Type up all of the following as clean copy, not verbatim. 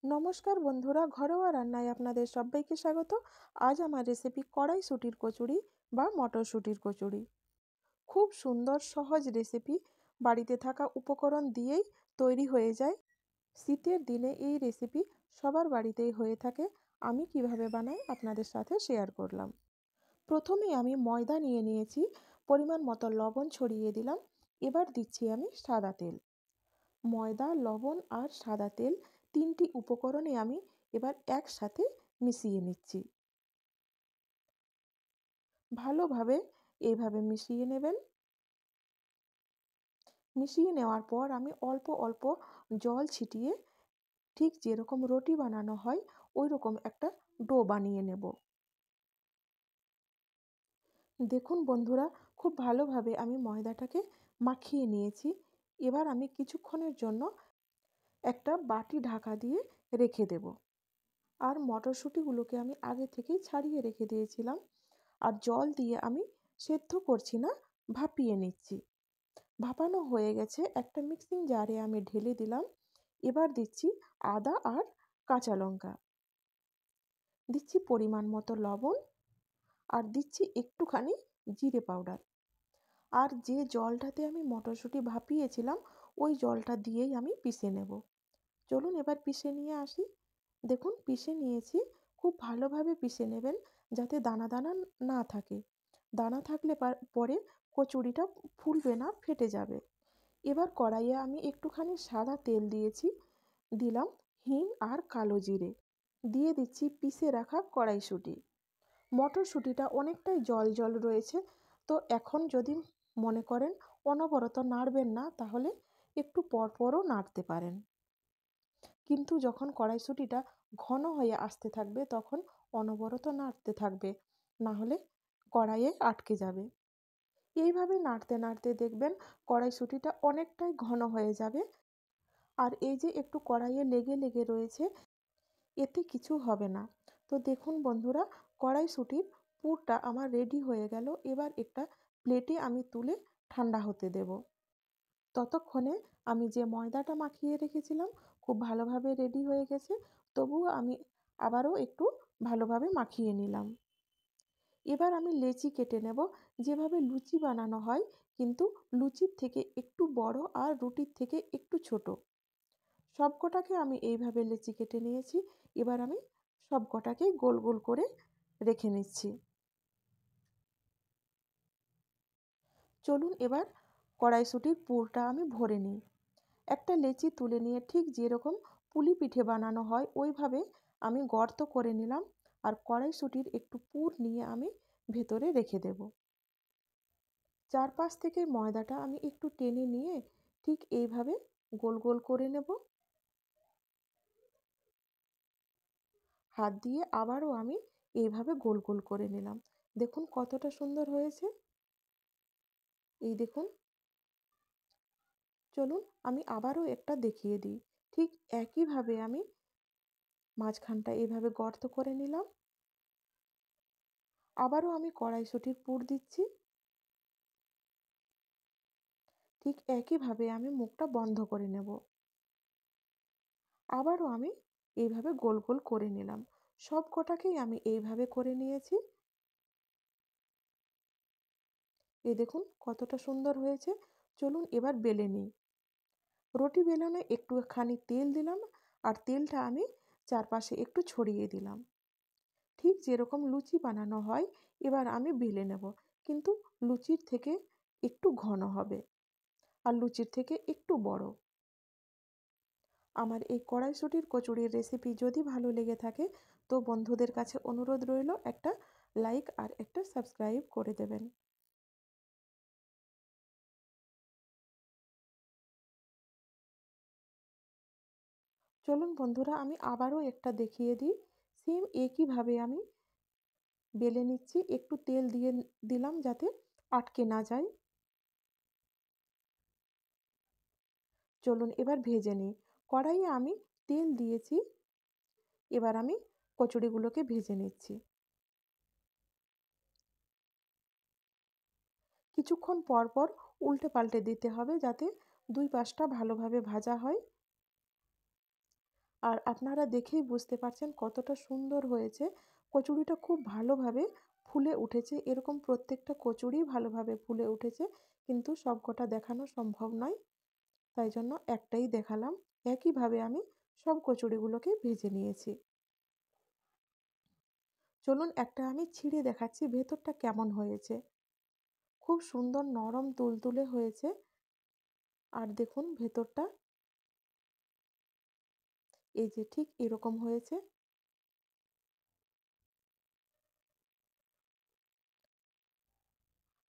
নমস্কার বন্ধুরা, ঘরোয়া রান্নায় আপনাদের সবাইকে স্বাগত। আজ আমার রেসিপি কড়াইশুঁটির কচুরি বা মটরশুঁটির কচুরি। খুব সুন্দর সহজ রেসিপি, বাড়িতে থাকা উপকরণ দিয়েই তৈরি হয়ে যায়। শীতের দিনে এই রেসিপি সবার বাড়িতেই হয়ে থাকে। আমি কিভাবে বানাই আপনাদের সাথে শেয়ার করলাম। প্রথমেই আমি ময়দা নিয়ে নিয়েছি, পরিমাণ মতো লবণ ছড়িয়ে দিলাম। এবার দিচ্ছি আমি সাদা তেল। ময়দা, লবণ আর সাদা তেল তিনটি উপকরণে আমি এবার একসাথে মিশিয়ে নিচ্ছি। ভালোভাবে এইভাবে মিশিয়ে নেবেন। মিশিয়ে নেওয়ার পর আমি অল্প অল্প জল ছিটিয়ে ঠিক যেরকম রুটি বানানো হয় ওই রকম একটা ডো বানিয়ে নেব। দেখুন বন্ধুরা, খুব ভালোভাবে আমি ময়দাটাকে মাখিয়ে নিয়েছি। এবার আমি কিছুক্ষণের জন্য একটা বাটি ঢাকা দিয়ে রেখে দেব। আর মটরশুঁটিগুলোকে আমি আগে থেকেই ছাড়িয়ে রেখে দিয়েছিলাম। আর জল দিয়ে আমি সেদ্ধ করছি না, ভাপিয়ে নিচ্ছি। ভাপানো হয়ে গেছে, একটা মিক্সিং জারে আমি ঢেলে দিলাম। এবার দিচ্ছি আদা আর কাঁচা লঙ্কা, দিচ্ছি পরিমাণ মতো লবণ, আর দিচ্ছি একটুখানি জিরে পাউডার। আর যে জলটাতে আমি মটরশুঁটি ভাপিয়েছিলাম ওই জলটা দিয়েই আমি পিষে নেব। চলুন এবার পিষে নিয়ে আসি। দেখুন পিষে নিয়েছি। খুব ভালোভাবে পিষে নেবেন যাতে দানা দানা না থাকে। দানা থাকলে পরে কচুরিটা ফুলবে না, ফেটে যাবে। এবার কড়াইয়ে আমি একটুখানি সাদা তেল দিয়েছি, দিলাম হিং আর কালো জিরে, দিয়ে দিচ্ছি পিষে রাখা কড়াইশুঁটি। মটরশুঁটিটা অনেকটাই জল জল রয়েছে, তো এখন যদি মনে করেন অনবরত নাড়বেন না, তাহলে একটু পরপরও নাড়তে পারেন। কিন্তু যখন কড়াইশুঁটিটা ঘন হয়ে আসতে থাকবে তখন অনবরত নাড়তে থাকবে, না হলে কড়াইয়ে আটকে যাবে। এইভাবে নাড়তে নাড়তে দেখবেন কড়াইশুঁটিটা অনেকটাই ঘন হয়ে যাবে। আর এই যে একটু কড়াইয়ে লেগে লেগে রয়েছে, এতে কিছু হবে না। তো দেখুন বন্ধুরা, কড়াইশুঁটির পুরটা আমার রেডি হয়ে গেল। এবার একটা প্লেটে আমি তুলে ঠান্ডা হতে দেব। ততক্ষণে আমি যে ময়দাটা মাখিয়ে রেখেছিলাম খুব ভালোভাবে রেডি হয়ে গেছে। তবুও আমি আবারও একটু ভালোভাবে মাখিয়ে নিলাম। এবার আমি লেচি কেটে নেব, যেভাবে লুচি বানানো হয়, কিন্তু লুচির থেকে একটু বড় আর রুটির থেকে একটু ছোট। সবকটাকে আমি এইভাবে লেচি কেটে নিয়েছি। এবার আমি সবকটাকেই গোল গোল করে রেখে নিচ্ছি। চলুন এবার কড়াইশুঁটির পুরটা আমি ভরে নিই। একটা লেচি তুলে নিয়ে ঠিক যেরকম পুলি পিঠে বানানো হয় ওইভাবে আমি গর্ত করে নিলাম। আর কড়াইশুঁটির একটু পুর নিয়ে আমি ভেতরে রেখে দেব। চারপাশ থেকে ময়দাটা আমি একটু টেনে নিয়ে ঠিক এইভাবে গোল গোল করে নেব। হাত দিয়ে আবারও আমি এইভাবে গোল গোল করে নিলাম। দেখুন কতটা সুন্দর হয়েছে। এই দেখুন। চলুন আমি আবারও একটা দেখিয়ে দিই। ঠিক একইভাবে আমি মাঝখানটা এইভাবে গর্ত করে নিলাম। আবারও আমি কড়াইশুঁটির পুর দিচ্ছি। ঠিক একইভাবে আমি মুখটা বন্ধ করে নেব। আবারও আমি এইভাবে গোল গোল করে নিলাম। সব কটাকেই আমি এইভাবে করে নিয়েছি। এই দেখুন কতটা সুন্দর হয়েছে। চলুন এবার বেলে নিই। রুটি বেলনে একটুখানি তেল দিলাম, আর তেলটা আমি চারপাশে একটু ছড়িয়ে দিলাম। ঠিক যেরকম লুচি বানানো হয় এবার আমি বেলে নেব, কিন্তু লুচির থেকে একটু ঘন হবে আর লুচির থেকে একটু বড়। আমার এই কড়াইশুঁটির কচুরির রেসিপি যদি ভালো লেগে থাকে তো বন্ধুদের কাছে অনুরোধ রইল একটা লাইক আর একটা সাবস্ক্রাইব করে দেবেন। চলুন বন্ধুরা আমি আবারও একটা দেখিয়ে দিই। সেম একইভাবে আমি বেলে নিচ্ছি। একটু তেল দিয়ে দিলাম যাতে আটকে না যায়। চলুন এবার ভেজে নিই। কড়াইয়ে আমি তেল দিয়েছি। এবার আমি কচুরিগুলোকে ভেজে নিচ্ছি। কিছুক্ষণ পর পর উল্টে পাল্টে দিতে হবে যাতে দুই পাশটা ভালোভাবে ভাজা হয়। আর আপনারা দেখেই বুঝতে পারছেন কতটা সুন্দর হয়েছে। কচুরিটা খুব ভালোভাবে ফুলে উঠেছে। এরকম প্রত্যেকটা কচুরিই ভালোভাবে ফুলে উঠেছে। কিন্তু সবকটা দেখানো সম্ভব নয়। তাই জন্য একটাই দেখালাম। একইভাবে আমি সব কচুরিগুলোকে ভেজে নিয়েছি। চলুন একটা আমি ছিঁড়ে দেখাচ্ছি ভেতরটা কেমন হয়েছে। খুব সুন্দর নরম তুলতুলে হয়েছে। আর দেখুন ভেতরটা এই যে ঠিক এরকম হয়েছে।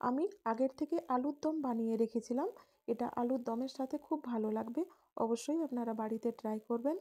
আমি আগের থেকে আলুর দম বানিয়ে রেখেছিলাম। এটা আলুর দমের সাথে খুব ভালো লাগবে। অবশ্যই আপনারা বাড়িতে ট্রাই করবেন।